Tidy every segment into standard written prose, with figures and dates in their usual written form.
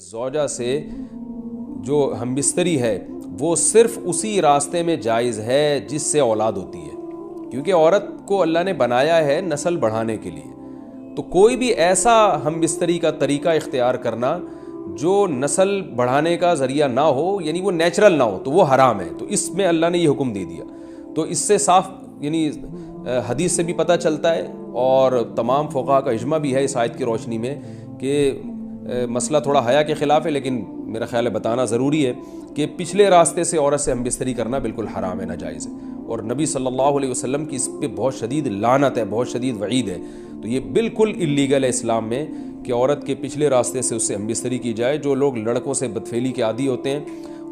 زوجہ سے جو ہم بستری ہے وہ صرف اسی راستے میں جائز ہے جس سے اولاد ہوتی ہے، کیونکہ عورت کو اللہ نے بنایا ہے نسل بڑھانے کے لیے. تو کوئی بھی ایسا ہم بستری کا طریقہ اختیار کرنا جو نسل بڑھانے کا ذریعہ نہ ہو، یعنی وہ نیچرل نہ ہو، تو وہ حرام ہے. تو اس میں اللہ نے یہ حکم دے دیا. تو اس سے صاف یعنی حدیث سے بھی پتہ چلتا ہے اور تمام فقہاء کا اجماع بھی ہے اس آیت کی روشنی میں کہ مسئلہ تھوڑا حیا کے خلاف ہے، لیکن میرا خیال ہے بتانا ضروری ہے کہ پچھلے راستے سے عورت سے ہم بستری کرنا بالکل حرام ہے، ناجائز ہے. اور نبی صلی اللہ علیہ وسلم کی اس پہ بہت شدید لعنت ہے، بہت شدید وعید ہے. تو یہ بالکل اللیگل ہے اسلام میں کہ عورت کے پچھلے راستے سے اس سے ہم بستری کی جائے. جو لوگ لڑکوں سے بدفعلی کے عادی ہوتے ہیں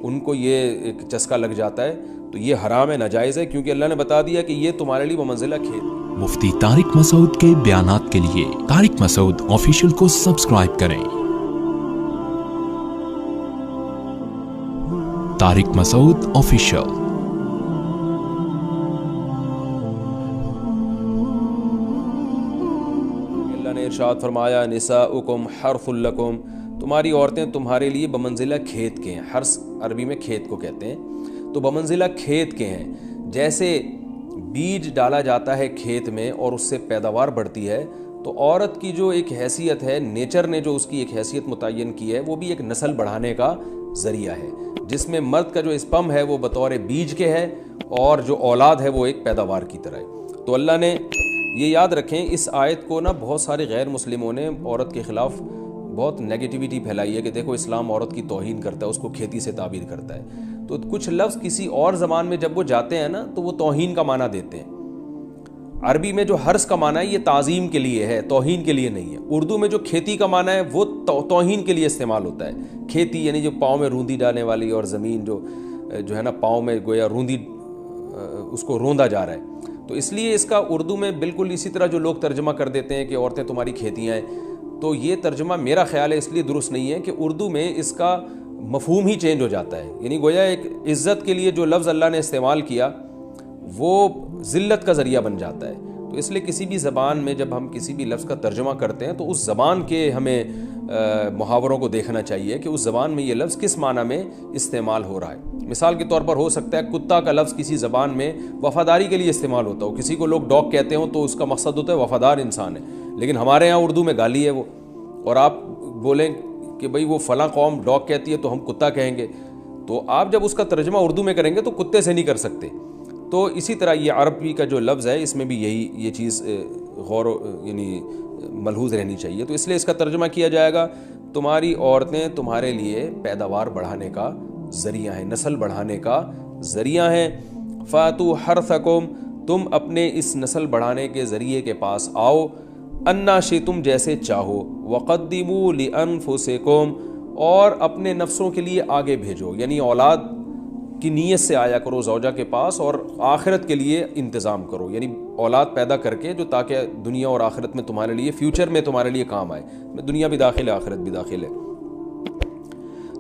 ان کو یہ ایک چسکا لگ جاتا ہے، تو یہ حرام ہے، ناجائز ہے، کیونکہ اللہ نے بتا دیا کہ یہ تمہارے لیے بمنزلہ کھیت. مفتی طارق مسعود کے بیانات کے لیے طارق مسعود آفیشیل کو سبسکرائب کریں. طارق مسعود آفیشیل. اللہ نے ارشاد فرمایا نساؤکم حرث لکم، تمہاری عورتیں تمہارے لیے بمنزلہ کھیت کے ہیں. حرث عربی میں کھیت کو کہتے ہیں. تو بمنزلہ کھیت کے ہیں. جیسے بیج ڈالا جاتا ہے کھیت میں اور اس سے پیداوار بڑھتی ہے، تو عورت کی جو ایک حیثیت ہے، نیچر نے جو اس کی ایک حیثیت متعین کی ہے، وہ بھی ایک نسل بڑھانے کا ذریعہ ہے، جس میں مرد کا جو اسپم ہے وہ بطور بیج کے ہے اور جو اولاد ہے وہ ایک پیداوار کی طرح ہے. تو اللہ نے یہ یاد رکھیں، اس آیت کو نا بہت سارے غیر مسلموں نے عورت کے خلاف بہت نیگیٹیوٹی پھیلائی ہے کہ دیکھو اسلام عورت کی توہین کرتا ہے، اس کو کھیتی سے تعبیر کرتا ہے. تو کچھ لفظ کسی اور زبان میں جب وہ جاتے ہیں نا تو وہ توہین کا معنی دیتے ہیں. عربی میں جو حرث کا معنی ہے یہ تعظیم کے لیے ہے، توہین کے لیے نہیں ہے. اردو میں جو کھیتی کا معنی ہے وہ توہین کے لیے استعمال ہوتا ہے. کھیتی یعنی جو پاؤں میں روندی ڈالنے والی اور زمین جو ہے نا پاؤں میں گویا روندی اس کو روندا جا رہا ہے. تو اس لیے اس کا اردو میں بالکل اسی طرح جو لوگ ترجمہ کر دیتے ہیں کہ عورتیں تمہاری کھیتیاں ہیں، تو یہ ترجمہ میرا خیال ہے اس لیے درست نہیں ہے کہ اردو میں اس کا مفہوم ہی چینج ہو جاتا ہے. یعنی گویا ایک عزت کے لیے جو لفظ اللہ نے استعمال کیا وہ ذلت کا ذریعہ بن جاتا ہے. تو اس لیے کسی بھی زبان میں جب ہم کسی بھی لفظ کا ترجمہ کرتے ہیں تو اس زبان کے ہمیں محاوروں کو دیکھنا چاہیے کہ اس زبان میں یہ لفظ کس معنی میں استعمال ہو رہا ہے. مثال کے طور پر ہو سکتا ہے کتا کا لفظ کسی زبان میں وفاداری کے لیے استعمال ہوتا ہو، کسی کو لوگ ڈاگ کہتے ہوں تو اس کا مقصد ہوتا ہے وفادار انسان ہے، لیکن ہمارے یہاں اردو میں گالی ہے وہ. اور آپ بولیں کہ بھئی وہ فلاں قوم ڈاگ کہتی ہے تو ہم کتا کہیں گے، تو آپ جب اس کا ترجمہ اردو میں کریں گے تو کتے سے نہیں کر سکتے. تو اسی طرح یہ عربی کا جو لفظ ہے اس میں بھی یہ چیز یعنی ملحوظ رہنی چاہیے. تو اس لیے اس کا ترجمہ کیا جائے گا تمہاری عورتیں تمہارے لیے پیداوار بڑھانے کا ذریعہ ہیں، نسل بڑھانے کا ذریعہ ہیں. فاتو حرثکم، تم اپنے اس نسل بڑھانے کے ذریعے کے پاس آؤ، انا شئتم، جیسے چاہو، وقدموا لانفسکم، اور اپنے نفسوں کے لیے آگے بھیجو. یعنی اولاد کی نیت سے آیا کرو زوجہ کے پاس اور آخرت کے لیے انتظام کرو، یعنی اولاد پیدا کر کے جو تاکہ دنیا اور آخرت میں تمہارے لیے فیوچر میں تمہارے لیے کام آئے. دنیا بھی داخل ہے، آخرت بھی داخل ہے.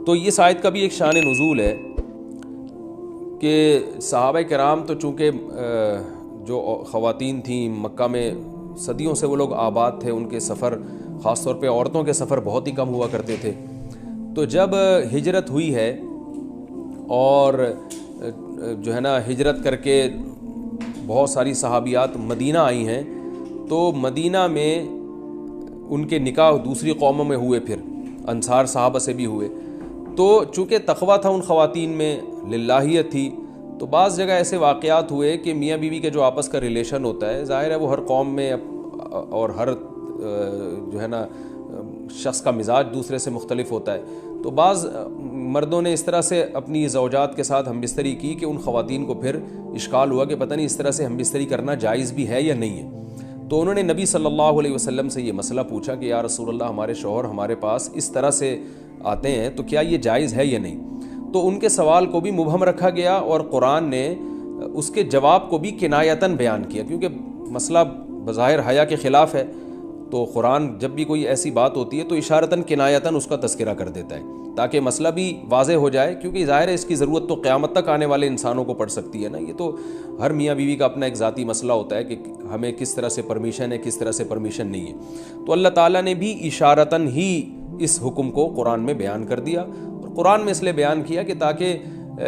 تو اس آیت کا بھی ایک شان نزول ہے کہ صحابہ کرام تو چونکہ جو خواتین تھیں مکہ میں صدیوں سے وہ لوگ آباد تھے، ان کے سفر خاص طور پہ عورتوں کے سفر بہت ہی کم ہوا کرتے تھے. تو جب ہجرت ہوئی ہے اور جو ہے نا ہجرت کر کے بہت ساری صحابیات مدینہ آئی ہیں، تو مدینہ میں ان کے نکاح دوسری قوموں میں ہوئے، پھر انصار صحابہ سے بھی ہوئے. تو چونکہ تقویٰ تھا ان خواتین میں، للہیت تھی، تو بعض جگہ ایسے واقعات ہوئے کہ میاں بیوی کے جو آپس کا ریلیشن ہوتا ہے، ظاہر ہے وہ ہر قوم میں اور ہر جو ہے نا شخص کا مزاج دوسرے سے مختلف ہوتا ہے. تو بعض مردوں نے اس طرح سے اپنی زوجات کے ساتھ ہم بستری کی کہ ان خواتین کو پھر اشکال ہوا کہ پتہ نہیں اس طرح سے ہم بستری کرنا جائز بھی ہے یا نہیں ہے. تو انہوں نے نبی صلی اللہ علیہ وسلم سے یہ مسئلہ پوچھا کہ یا رسول اللہ، ہمارے شوہر ہمارے پاس اس طرح سے آتے ہیں تو کیا یہ جائز ہے یا نہیں. تو ان کے سوال کو بھی مبہم رکھا گیا اور قرآن نے اس کے جواب کو بھی کنایتاً بیان کیا، کیونکہ مسئلہ بظاہر حیا کے خلاف ہے. تو قرآن جب بھی کوئی ایسی بات ہوتی ہے تو اشارتاً کنایتاً اس کا تذکرہ کر دیتا ہے تاکہ مسئلہ بھی واضح ہو جائے، کیونکہ ظاہر ہے اس کی ضرورت تو قیامت تک آنے والے انسانوں کو پڑ سکتی ہے نا. یہ تو ہر میاں بیوی کا اپنا ایک ذاتی مسئلہ ہوتا ہے کہ ہمیں کس طرح سے پرمیشن ہے، کس طرح سے پرمیشن نہیں ہے. تو اللہ تعالیٰ نے بھی اشارتاً ہی اس حکم کو قرآن میں بیان کر دیا، اور قرآن میں اس لیے بیان کیا کہ تاکہ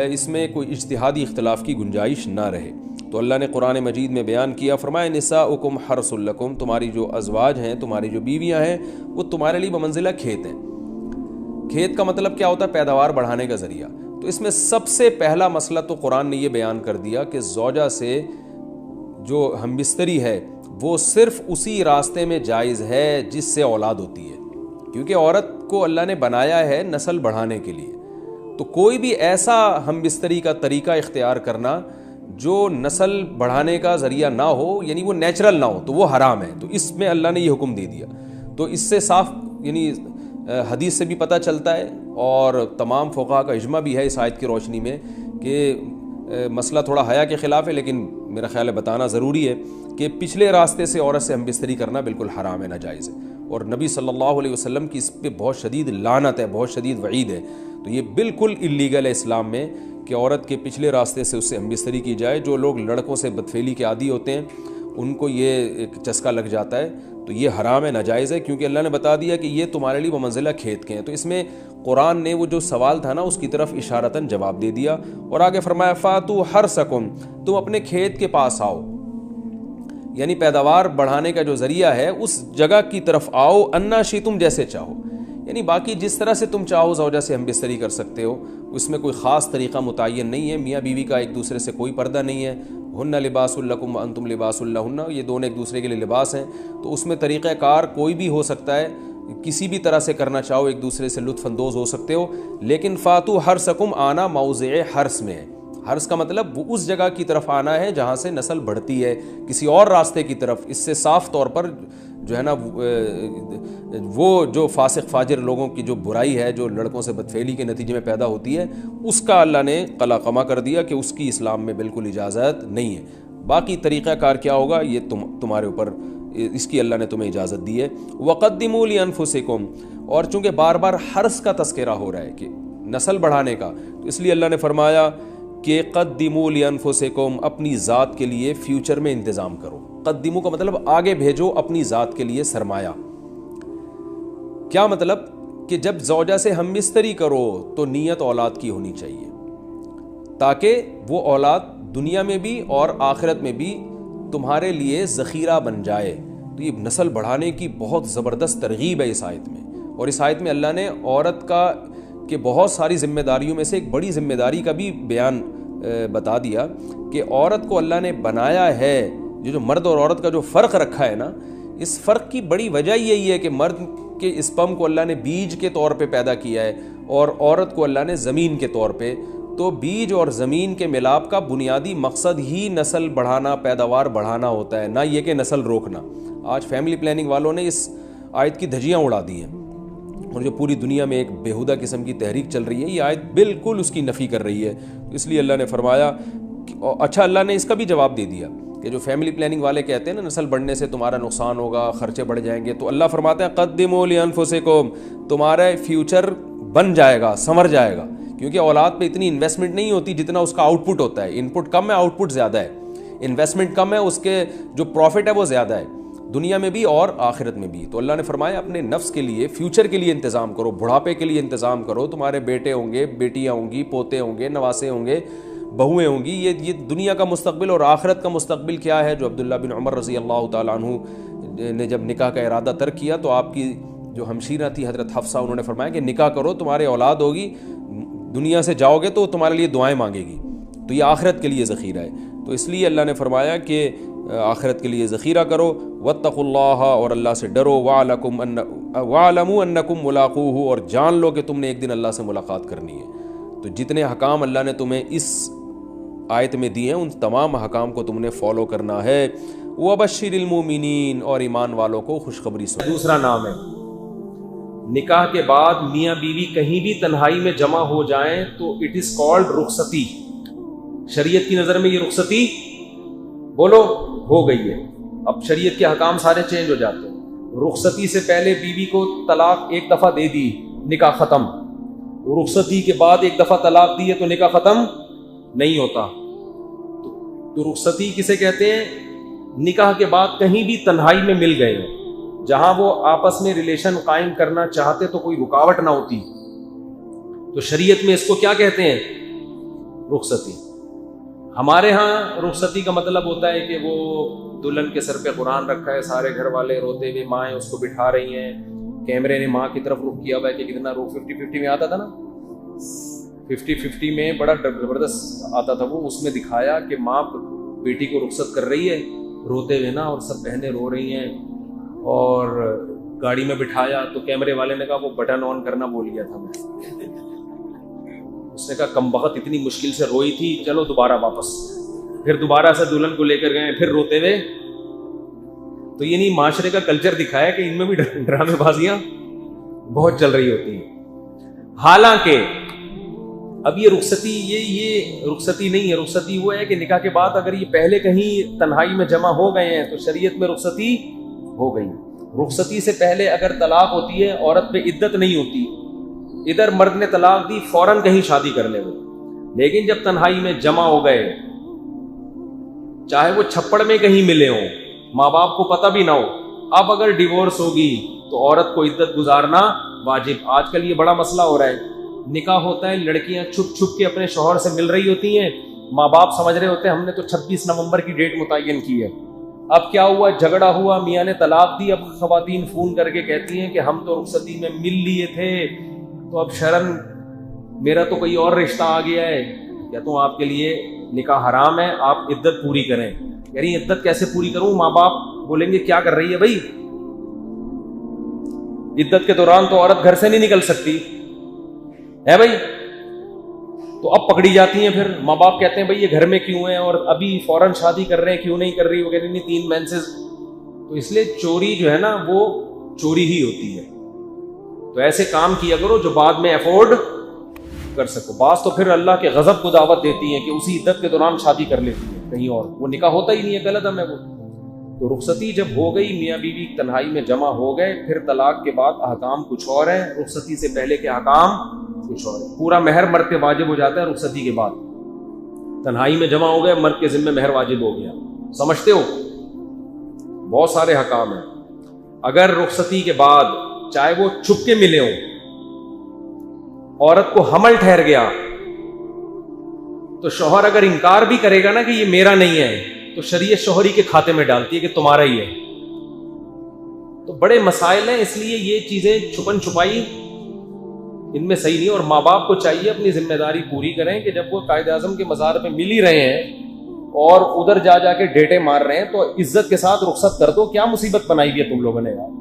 اس میں کوئی اجتہادی اختلاف کی گنجائش نہ رہے۔ تو اللہ نے قرآن مجید میں بیان کیا، فرمایا نساؤکم حرث لکم، تمہاری جو ازواج ہیں، تمہاری جو بیویاں ہیں، وہ تمہارے لیے بمنزلہ کھیت ہیں۔ کھیت کا مطلب کیا ہوتا ہے؟ پیداوار بڑھانے کا ذریعہ۔ تو اس میں سب سے پہلا مسئلہ تو قرآن نے یہ بیان کر دیا کہ زوجہ سے جو ہم بستری ہے وہ صرف اسی راستے میں جائز ہے جس سے اولاد ہوتی ہے، کیونکہ عورت کو اللہ نے بنایا ہے نسل بڑھانے کے لیے۔ تو کوئی بھی ایسا ہم بستری کا طریقہ اختیار کرنا جو نسل بڑھانے کا ذریعہ نہ ہو، یعنی وہ نیچرل نہ ہو، تو وہ حرام ہے۔ تو اس میں اللہ نے یہ حکم دے دیا۔ تو اس سے صاف یعنی حدیث سے بھی پتہ چلتا ہے، اور تمام فقہاء کا اجماع بھی ہے اس آیت کی روشنی میں کہ مسئلہ تھوڑا حیا کے خلاف ہے، لیکن میرا خیال ہے بتانا ضروری ہے کہ پچھلے راستے سے عورت سے ہم بستری کرنا بالکل حرام ہے، ناجائز ہے، اور نبی صلی اللہ علیہ وسلم کی اس پہ بہت شدید لعنت ہے، بہت شدید وعید ہے۔ تو یہ بالکل اللیگل ہے اسلام میں کہ عورت کے پچھلے راستے سے اس سے ہم بستری کی جائے۔ جو لوگ لڑکوں سے بدفعلی کے عادی ہوتے ہیں ان کو یہ ایک چسکا لگ جاتا ہے، تو یہ حرام ہے، ناجائز ہے، کیونکہ اللہ نے بتا دیا کہ یہ تمہارے لیے بمنزلہ کھیت کے ہیں۔ تو اس میں قرآن نے وہ جو سوال تھا نا اس کی طرف اشارتاً جواب دے دیا، اور آگے فرمایا فاتو حرثکم، تم اپنے کھیت کے پاس آؤ، یعنی پیداوار بڑھانے کا جو ذریعہ ہے اس جگہ کی طرف آؤ، انا شئتم، جیسے چاہو، یعنی باقی جس طرح سے تم چاہو زوجہ سے ہم بستری کر سکتے ہو، اس میں کوئی خاص طریقہ متعین نہیں ہے۔ میاں بیوی کا ایک دوسرے سے کوئی پردہ نہیں ہے، ہن لباس لکم وانتم لباس لہن، یہ دونوں ایک دوسرے کے لیے لباس ہیں۔ تو اس میں طریقہ کار کوئی بھی ہو سکتا ہے، کسی بھی طرح سے کرنا چاہو ایک دوسرے سے لطف اندوز ہو سکتے ہو، لیکن فاتو حرثکم آنا موضع حرث میں ہے۔ حرث کا مطلب وہ اس جگہ کی طرف آنا ہے جہاں سے نسل بڑھتی ہے، کسی اور راستے کی طرف۔ اس سے صاف طور پر جو ہے نا وہ جو فاسق فاجر لوگوں کی جو برائی ہے، جو لڑکوں سے بدفعلی کے نتیجے میں پیدا ہوتی ہے، اس کا اللہ نے قلع قمع کر دیا کہ اس کی اسلام میں بالکل اجازت نہیں ہے۔ باقی طریقہ کار کیا ہوگا یہ تمہارے اوپر، اس کی اللہ نے تمہیں اجازت دی ہے۔ وَقَدِّمُوا لِأَنفُسِكُمْ، اور چونکہ بار بار حرث کا تذکرہ ہو رہا ہے کہ نسل بڑھانے کا، تو اس لیے اللہ نے فرمایا کہ قدموا لانفسکم، اپنی ذات کے لیے فیوچر میں انتظام کرو۔ قدموا کا مطلب آگے بھیجو اپنی ذات کے لیے سرمایہ۔ کیا مطلب؟ کہ جب زوجہ سے ہم بستری کرو تو نیت اولاد کی ہونی چاہیے، تاکہ وہ اولاد دنیا میں بھی اور آخرت میں بھی تمہارے لیے ذخیرہ بن جائے۔ تو یہ نسل بڑھانے کی بہت زبردست ترغیب ہے اس آیت میں، اور اس آیت میں اللہ نے عورت کا کہ بہت ساری ذمہ داریوں میں سے ایک بڑی ذمہ داری کا بھی بیان بتا دیا کہ عورت کو اللہ نے بنایا ہے، جو مرد اور عورت کا جو فرق رکھا ہے نا، اس فرق کی بڑی وجہ یہی ہے کہ مرد کے اسپم کو اللہ نے بیج کے طور پہ پیدا کیا ہے، اور عورت کو اللہ نے زمین کے طور پہ۔ تو بیج اور زمین کے ملاپ کا بنیادی مقصد ہی نسل بڑھانا، پیداوار بڑھانا ہوتا ہے، نہ یہ کہ نسل روکنا۔ آج فیملی پلاننگ والوں نے اس آیت کی دھجیاں اڑا دی ہیں، اور جو پوری دنیا میں ایک بیہودہ قسم کی تحریک چل رہی ہے، یہ آیت بالکل اس کی نفی کر رہی ہے۔ اس لیے اللہ نے فرمایا، اچھا اللہ نے اس کا بھی جواب دے دیا کہ جو فیملی پلاننگ والے کہتے ہیں نا نسل بڑھنے سے تمہارا نقصان ہوگا، خرچے بڑھ جائیں گے، تو اللہ فرماتا ہے قدموا لانفسکم، تمہارا فیوچر بن جائے گا، سنور جائے گا، کیونکہ اولاد پہ اتنی انویسٹمنٹ نہیں ہوتی جتنا اس کا آؤٹ پٹ ہوتا ہے۔ ان پٹ کم ہے، آؤٹ پٹ زیادہ ہے، انویسٹمنٹ کم ہے، اس کے جو پروفٹ ہے وہ زیادہ ہے، دنیا میں بھی اور آخرت میں بھی۔ تو اللہ نے فرمایا اپنے نفس کے لیے، فیوچر کے لیے انتظام کرو، بڑھاپے کے لیے انتظام کرو، تمہارے بیٹے ہوں گے، بیٹیاں ہوں گی، پوتے ہوں گے، نواسے ہوں گے، بہویں ہوں گی، یہ دنیا کا مستقبل اور آخرت کا مستقبل کیا ہے۔ جو عبداللہ بن عمر رضی اللہ تعالیٰ عنہ نے جب نکاح کا ارادہ ترک کیا تو آپ کی جو ہمشیرہ تھی حضرت حفصہ، انہوں نے فرمایا کہ نکاح کرو، تمہارے اولاد ہوگی، دنیا سے جاؤ گے تو تمہارے لیے دعائیں مانگے گی، تو یہ آخرت کے لیے ذخیرہ ہے۔ تو اس لیے اللہ نے فرمایا کہ آخرت کے لیے ذخیرہ کرو، واتقوا اللہ، اور اللہ سے ڈرو، واعلموا انکم ملاقوہ، اور جان لو کہ تم نے ایک دن اللہ سے ملاقات کرنی ہے۔ تو جتنے حکام اللہ نے تمہیں اس آیت میں دی ہیں ان تمام حکام کو تم نے فالو کرنا ہے۔ وبشر المومنین، اور ایمان والوں کو خوشخبری سنا۔ دوسرا نام ہے نکاح کے بعد میاں بیوی کہیں بھی تنہائی میں جمع ہو جائیں تو اٹ از کالڈ رخصتی۔ شریعت کی نظر میں یہ رخصتی بولو ہو گئی ہے، اب شریعت کے حکام سارے چینج ہو جاتے ہیں۔ رخصتی سے پہلے بیوی کو طلاق ایک دفعہ دے دی، نکاح ختم۔ رخصتی کے بعد ایک دفعہ طلاق دی ہے تو نکاح ختم نہیں ہوتا۔ تو رخصتی کسے کہتے ہیں؟ نکاح کے بعد کہیں بھی تنہائی میں مل گئے ہو، جہاں وہ آپس میں ریلیشن قائم کرنا چاہتے تو کوئی رکاوٹ نہ ہوتی. تو شریعت میں اس کو کیا کہتے ہیں؟ رخصتی. ہمارے ہاں رخصتی کا مطلب ہوتا ہے کہ وہ دلہن کے سر پہ قرآن رکھا ہے, سارے گھر والے روتے ہوئے, مائیں اس کو بٹھا رہی ہیں, کیمرے نے ماں کی طرف رخ کیا ہوا ہے کہ کتنا رخ 50-50 میں آتا تھا نا, 50-50 میں بڑا زبردست آتا تھا وہ, اس میں دکھایا کہ ماں بیٹی کو رخصت کر رہی ہے روتے ہوئے نا, اور سب بہنیں رو رہی ہیں, اور گاڑی میں بٹھایا تو کیمرے والے نے کہا وہ بٹن آن کرنا بھول گیا تھا میں. اس نے کہا کمبخت اتنی مشکل سے روئی تھی, چلو دوبارہ واپس. پھر دوبارہ سے دلہن کو لے کر گئے, پھر روتے ہوئے. تو یہ نہیں معاشرے کا کلچر دکھایا کہ ان میں بھی ڈرامے بازیاں بہت چل رہی ہوتی ہیں. حالانکہ اب یہ رخصتی یہ رخصتی نہیں ہے. رخصتی وہ ہے کہ نکاح کے بعد اگر یہ پہلے کہیں تنہائی میں جمع ہو گئے ہیں تو شریعت میں رخصتی ہو گئی. رخصتی سے پہلے اگر طلاق ہوتی ہے عورت پہ عدت نہیں ہوتی, ادھر مرد نے طلاق دی فوراً کہیں شادی کر لے وہ. لیکن جب تنہائی میں جمع ہو گئے, چاہے وہ چھپڑ میں کہیں ملے ہوں, ماں باپ کو پتہ بھی نہ ہو, اب اگر ڈیورس ہوگی تو عورت کو عدت گزارنا واجب. آج کل یہ بڑا مسئلہ ہو رہا ہے, نکاح ہوتا ہے, لڑکیاں چھپ چھپ کے اپنے شوہر سے مل رہی ہوتی ہیں, ماں باپ سمجھ رہے ہوتے ہیں ہم نے تو 26 نومبر کی ڈیٹ متعین کی ہے. اب کیا ہوا, جھگڑا ہوا, میاں نے طلاق دی. اب خواتین فون کر کے کہتی ہیں کہ ہم تو رخصتی میں مل لیے تھے, تو اب شرن میرا تو کوئی اور رشتہ آ گیا ہے, کہتا ہوں آپ کے لیے نکاح حرام ہے, آپ عدت پوری کریں. یعنی عدت کیسے پوری کروں؟ ماں باپ بولیں گے کیا کر رہی ہے بھائی, عدت کے دوران تو عورت گھر سے نہیں نکل سکتی ہے بھائی. تو اب پکڑی جاتی ہیں, پھر ماں باپ کہتے ہیں بھائی یہ گھر میں کیوں ہے, اور ابھی فوراً شادی کر رہے ہیں, کیوں نہیں کر رہی وغیرہ, نہیں 3 مینسز. تو اس لیے چوری جو ہے نا وہ چوری ہی ہوتی ہے. تو ایسے کام کیا کرو جو بعد میں افورڈ کر سکو. بعض تو پھر اللہ کے غضب کو دعوت دیتی ہیں کہ اسی عدت کے دوران شادی کر لیتی ہیں کہیں اور, وہ نکاح ہوتا ہی نہیں ہے, غلط ہے وہ. تو رخصتی جب ہو گئی, میاں بیوی تنہائی میں جمع ہو گئے, پھر طلاق کے بعد احکام کچھ اور ہیں, رخصتی سے پہلے کے احکام کچھ اور ہیں. پورا مہر مرد پہ واجب ہو جاتا ہے رخصتی کے بعد. تنہائی میں جمع ہو گئے, مرد کے ذمہ مہر واجب ہو گیا. سمجھتے ہو, بہت سارے احکام ہیں. اگر رخصتی کے بعد چاہے وہ چھپ کے ملے ہوں, عورت کو حمل ٹھہر گیا, تو شوہر اگر انکار بھی کرے گا نا کہ یہ میرا نہیں ہے, تو شریعت شوہری کے کھاتے میں ڈالتی ہے کہ تمہارا ہی ہے. تو بڑے مسائل ہیں, اس لیے یہ چیزیں چھپن چھپائی ان میں صحیح نہیں. اور ماں باپ کو چاہیے اپنی ذمہ داری پوری کریں کہ جب وہ قائد اعظم کے مزار پہ مل ہی رہے ہیں اور ادھر جا جا کے ڈیٹے مار رہے ہیں, تو عزت کے ساتھ رخصت کر دو. کیا مصیبت بنائی ہوئی ہے تم لوگوں نے یار.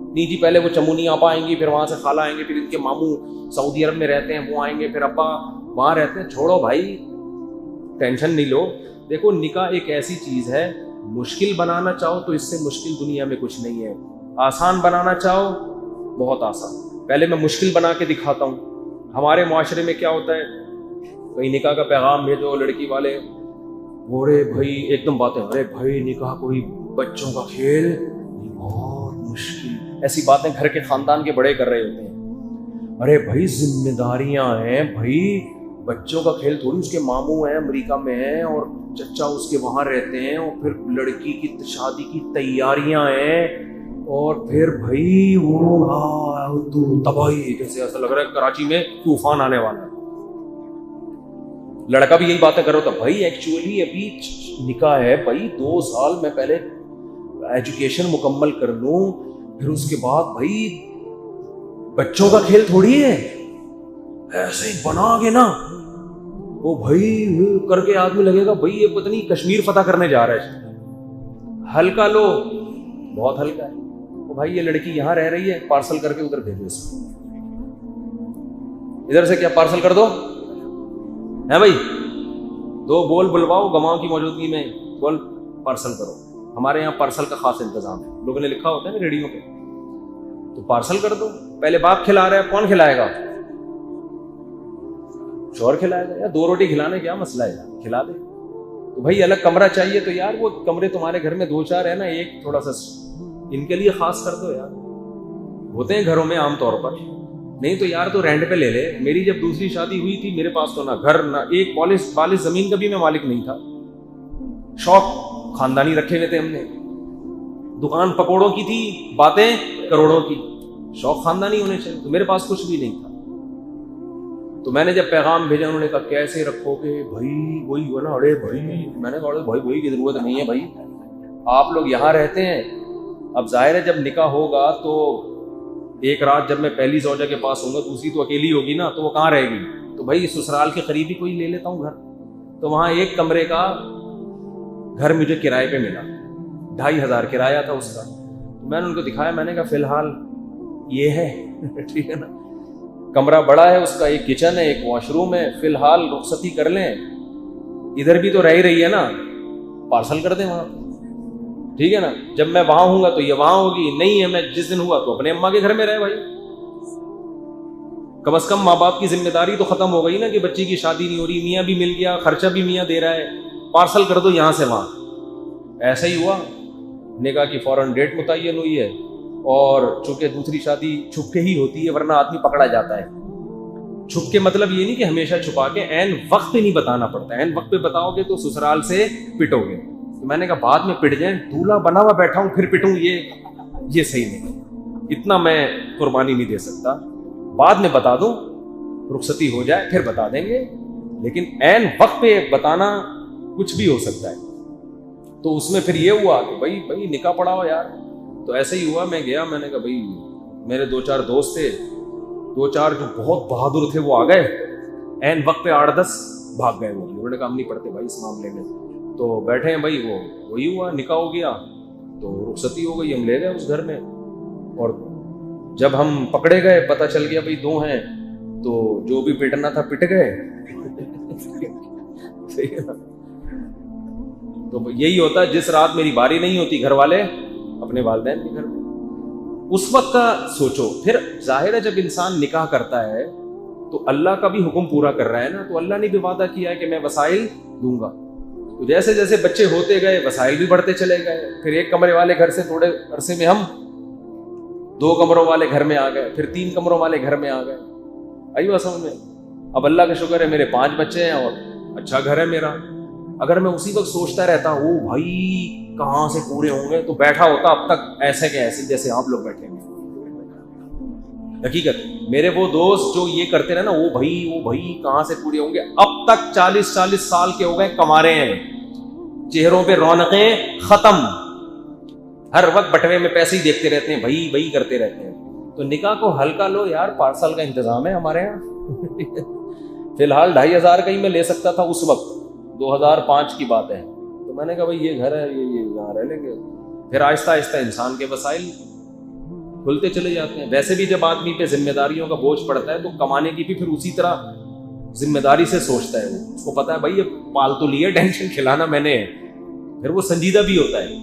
نہیں جی پہلے وہ چمونی آپا آئیں گی, پھر وہاں سے خالہ آئیں گے, پھر ان کے ماموں سعودی عرب میں رہتے ہیں وہ آئیں گے, پھر ابا وہاں رہتے ہیں. چھوڑو بھائی, ٹینشن نہیں لو. دیکھو نکاح ایک ایسی چیز ہے, مشکل بنانا چاہو تو اس سے مشکل دنیا میں کچھ نہیں ہے, آسان بنانا چاہو بہت آسان. پہلے میں مشکل بنا کے دکھاتا ہوں. ہمارے معاشرے میں کیا ہوتا ہے, کوئی نکاح کا پیغام بھیجو, لڑکی والے ارے بھائی ایک دم باتیں, ارے بھائی نکاح کوئی بچوں کا کھیل, بہت مشکل. ایسی باتیں گھر کے خاندان کے بڑے کر رہے ہوتے ہیں. ارے بھائی ذمہ داریاں ہیں بھائی, بچوں کا کھیل تھوڑی. اس کے ماموں ہیں امریکہ میں ہیں اور چچا اس کے وہاں رہتے ہیں, اور پھر لڑکی کی شادی کی تیاریاں ہیں, اور پھر بھائی وہ تباہی, جیسے ایسا لگ رہا ہے کراچی میں طوفان آنے والا ہے. لڑکا بھی یہی باتیں کر رہا تھا. بھائی ایکچولی ابھی نکاح ہے بھائی, 2 سال میں پہلے ایجوکیشن مکمل کر لوں, پھر اس کے بعد بھائی بچوں کا کھیل تھوڑی ہے, ایسے ہی بنا کے نا وہ بھائی کر کے آدمی لگے گا بھائی یہ پتہ نہیں کشمیر فتح کرنے جا رہا ہے. ہلکا لو, بہت ہلکا ہے. وہ بھائی یہ لڑکی یہاں رہ رہی ہے, پارسل کر کے ادھر بھیجو اس کو. ادھر سے کیا پارسل کر دو ہے بھائی, 2 بول بلواؤ گواہوں کی موجودگی میں, بول پارسل کرو. ہمارے یہاں پارسل کا خاص انتظام ہے, لوگوں نے لکھا ہوتا ہے نا ریڈیو پہ, تو پارسل کر دو. پہلے باپ کھلا رہا ہے, کون کھلائے گا؟ شوہر کھلائے گا. یا 2 روٹی کھلانے کیا مسئلہ ہے, کھلا دے. تو بھائی الگ کمرہ چاہیے تو یار وہ کمرے تمہارے گھر میں 2-4 ہے نا, ایک تھوڑا سا ان کے لیے خاص کر دو یار. ہوتے ہیں گھروں میں عام طور پر, نہیں تو یار تو رینٹ پہ لے لے. میری جب دوسری شادی ہوئی تھی میرے پاس تو نہ گھر نہ ایک بالش زمین کا بھی میں مالک نہیں تھا. شوق خاندانی رکھے ہوئے تھے ہم نے, دکان پکوڑوں کی تھی، باتیں کروڑوں کی، شوق خاندانی ہونے چاہیے. تو میرے پاس کچھ بھی نہیں تھا. تو میں نے جب پیغام بھیجا انہوں نے کہا کیسے رکھو گے بھائی، وہی ہوا نا، ارے بھائی. میں نے کہا بھائی وہی کی ضرورت نہیں ہے بھائی، آپ لوگ یہاں رہتے ہیں. اب ظاہر ہے جب نکاح ہوگا تو ایک رات جب میں پہلی زوجہ کے پاس ہوں گا، دوسری تو اکیلی ہوگی نا، تو وہ کہاں رہے گی؟ تو بھائی سسرال کے قریب ہی کوئی لے لیتا ہوں گھر. تو وہاں ایک کمرے کا گھر مجھے کرائے پہ ملا، 2500 کرایہ تھا اس کا. میں نے ان کو دکھایا، میں نے کہا فی الحال یہ ہے ٹھیک ہے نا، کمرہ بڑا ہے اس کا، ایک کچن ہے، ایک واش روم ہے، فی الحال رخصتی کر لیں. ادھر بھی تو رہ رہی ہے نا، پارسل کر دیں وہاں، ٹھیک ہے نا. جب میں وہاں ہوں گا تو یہ وہاں ہوگی، نہیں ہے میں جس دن ہوا تو اپنے اماں کے گھر میں رہے. بھائی کم از کم ماں باپ کی ذمہ داری تو ختم ہو گئی نا کہ بچی کی شادی نہیں ہو رہی، میاں بھی مل گیا، خرچہ بھی میاں دے رہا ہے، پارسل کر دو یہاں سے وہاں. ایسا ہی ہوا. نکاح کی فوراً ڈیٹ متعین ہوئی ہے، اور چونکہ دوسری شادی چھپ کے ہی ہوتی ہے ورنہ آدمی پکڑا جاتا ہے. چھپ کے مطلب یہ نہیں کہ ہمیشہ چھپا کے، عین وقت پہ نہیں بتانا پڑتا ہے. عین وقت پہ بتاؤ گے تو سسرال سے پٹو گے. تو میں نے کہا بعد میں پٹ جائیں، دولہا بنا ہوا بیٹھا ہوں پھر پٹوں، یہ صحیح نہیں. اتنا میں قربانی نہیں دے سکتا. بعد میں بتا دوں، رخصتی ہو جائے پھر بتا دیں گے، لیکن عین وقت پہ بتانا کچھ بھی ہو سکتا ہے. تو اس میں پھر یہ ہوا کہ بھائی نکاح پڑھاؤ یار. تو ایسے ہی ہوا، میں گیا، میں نے کہا بھائی میرے 2-4 دوست تھے، 2-4 جو بہت بہادر تھے وہ آ گئے. عین وقت پہ 8-10 بھاگ گئے. وہ انہوں نے کہا ہم نہیں پڑھتے بھائی اس معاملے میں. تو بیٹھے ہیں بھائی، وہی ہوا، نکاح ہو گیا تو رخصتی ہو گئی، ہم لے گئے اس گھر میں. اور جب ہم پکڑے گئے پتہ چل گیا بھائی 2 ہیں، تو جو بھی پٹنا تھا پٹ گئے. تو یہی ہوتا ہے، جس رات میری باری نہیں ہوتی گھر والے اپنے والدین کے گھر میں. اس وقت کا سوچو. پھر ظاہر ہے جب انسان نکاح کرتا ہے تو اللہ کا بھی حکم پورا کر رہا ہے نا. تو اللہ نے بھی وعدہ کیا ہے کہ میں وسائل دوں گا. تو جیسے جیسے بچے ہوتے گئے وسائل بھی بڑھتے چلے گئے. پھر 1 کمرے والے گھر سے تھوڑے عرصے میں ہم 2 کمروں والے گھر میں آ گئے، پھر 3 کمروں والے گھر میں آ گئے. آئی بات سمجھ میں؟ اب اللہ کا شکر ہے میرے 5 بچے ہیں اور اچھا گھر ہے میرا. اگر میں اسی وقت سوچتا رہتا او بھائی کہاں سے پورے ہوں گے، تو بیٹھا ہوتا اب تک ایسے کے ایسے جیسے آپ لوگ بیٹھے ہیں. حقیقت میرے وہ دوست جو یہ کرتے رہے نا، وہ بھائی کہاں سے پورے ہوں گے، اب تک 40 سال کے ہو گئے، کمارے ہیں، چہروں پہ رونقیں ختم، ہر وقت بٹوے میں پیسے ہی دیکھتے رہتے ہیں، بھائی کرتے رہتے ہیں. تو نکاح کو ہلکا لو یار، پارسل کا انتظام ہے ہمارے یہاں. فی الحال 2500 کا ہی میں لے سکتا تھا اس وقت، 2005 کی بات ہے. تو میں نے کہا بھائی یہ گھر ہے، یہ یہاں رہ لیں گے. پھر آہستہ آہستہ انسان کے وسائل کھلتے چلے جاتے ہیں. ویسے بھی جب آدمی پہ ذمہ داریوں کا بوجھ پڑتا ہے تو کمانے کی بھی پھر اسی طرح ذمہ داری سے سوچتا ہے. وہ اس کو پتا ہے بھائی یہ پالتو لیے ٹینشن کھلانا میں نے، پھر وہ سنجیدہ بھی ہوتا ہے.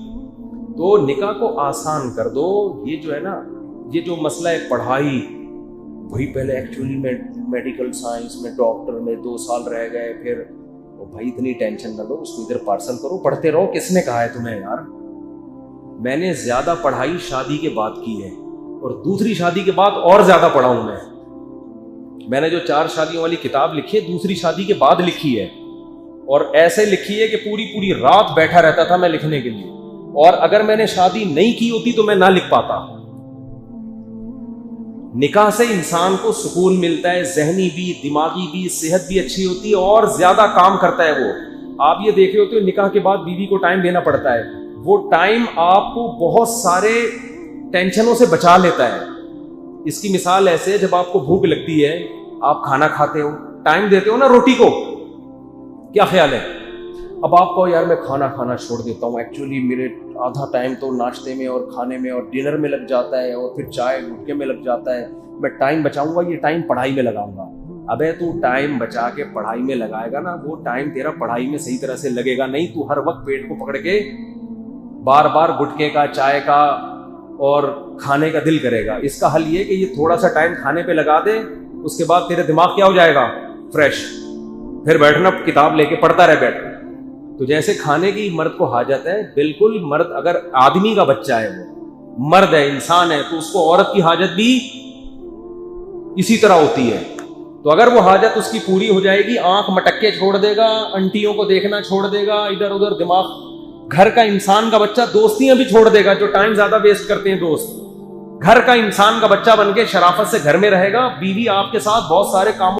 تو نکاح کو آسان کر دو. یہ جو ہے نا، یہ جو مسئلہ ہے پڑھائی، وہی پہلے ایکچولی میں میڈیکل سائنس میں ڈاکٹر میں 2 سال رہ گئے، پھر بھائی اتنی ٹینشن نہ لو، اس کو ادھر پارسل کرو، پڑھتے رہو. کس نے کہا ہے تمہیں یار؟ میں نے زیادہ پڑھائی شادی کے بعد کی ہے، اور دوسری شادی کے بعد اور زیادہ پڑھا ہوں میں نے جو 4 شادیوں والی کتاب لکھی ہے دوسری شادی کے بعد لکھی ہے، اور ایسے لکھی ہے کہ پوری رات بیٹھا رہتا تھا میں لکھنے کے لیے. اور اگر میں نے شادی نہیں کی ہوتی تو میں نہ لکھ پاتا. نکاح سے انسان کو سکون ملتا ہے، ذہنی بھی، دماغی بھی، صحت بھی اچھی ہوتی ہے، اور زیادہ کام کرتا ہے وہ. آپ یہ دیکھ رہے ہوتے ہو نکاح کے بعد بیوی کو ٹائم دینا پڑتا ہے، وہ ٹائم آپ کو بہت سارے ٹینشنوں سے بچا لیتا ہے. اس کی مثال ایسے ہے، جب آپ کو بھوک لگتی ہے، آپ کھانا کھاتے ہو، ٹائم دیتے ہو نا روٹی کو، کیا خیال ہے؟ اب آپ کو یار میں کھانا کھانا چھوڑ دیتا ہوں، ایکچولی میرے آدھا ٹائم تو ناشتے میں اور کھانے میں اور ڈنر میں لگ جاتا ہے، اور پھر چائے گٹکے میں لگ جاتا ہے، میں ٹائم بچاؤں گا، یہ ٹائم پڑھائی میں لگاؤں گا. ابے تو ٹائم بچا کے پڑھائی میں لگائے گا نا، وہ ٹائم تیرا پڑھائی میں صحیح طرح سے لگے گا نہیں. تو ہر وقت پیٹ کو پکڑ کے بار بار گٹکے کا، چائے کا اور کھانے کا دل کرے گا. اس کا حل یہ کہ یہ تھوڑا سا ٹائم کھانے پہ لگا دے، اس کے بعد تیرے دماغ کیا ہو جائے گا؟ فریش. پھر بیٹھنا کتاب لے کے پڑھتا رہ بیٹھ. تو جیسے کھانے کی مرد کو حاجت ہے، بالکل مرد اگر آدمی کا بچہ ہے، وہ مرد ہے، انسان ہے، تو اس کو عورت کی حاجت بھی اسی طرح ہوتی ہے. تو اگر وہ حاجت اس کی پوری ہو جائے گی، آنکھ مٹکے چھوڑ دے گا، انٹیوں کو دیکھنا چھوڑ دے گا، ادھر ادھر دماغ گھر کا انسان کا بچہ دوستیاں بھی چھوڑ دے گا، جو ٹائم زیادہ ویسٹ کرتے ہیں دوست، گھر کا انسان کا بچہ بن کے شرافت سے گھر میں رہے گا، بیوی آپ کے ساتھ بہت سارے کاموں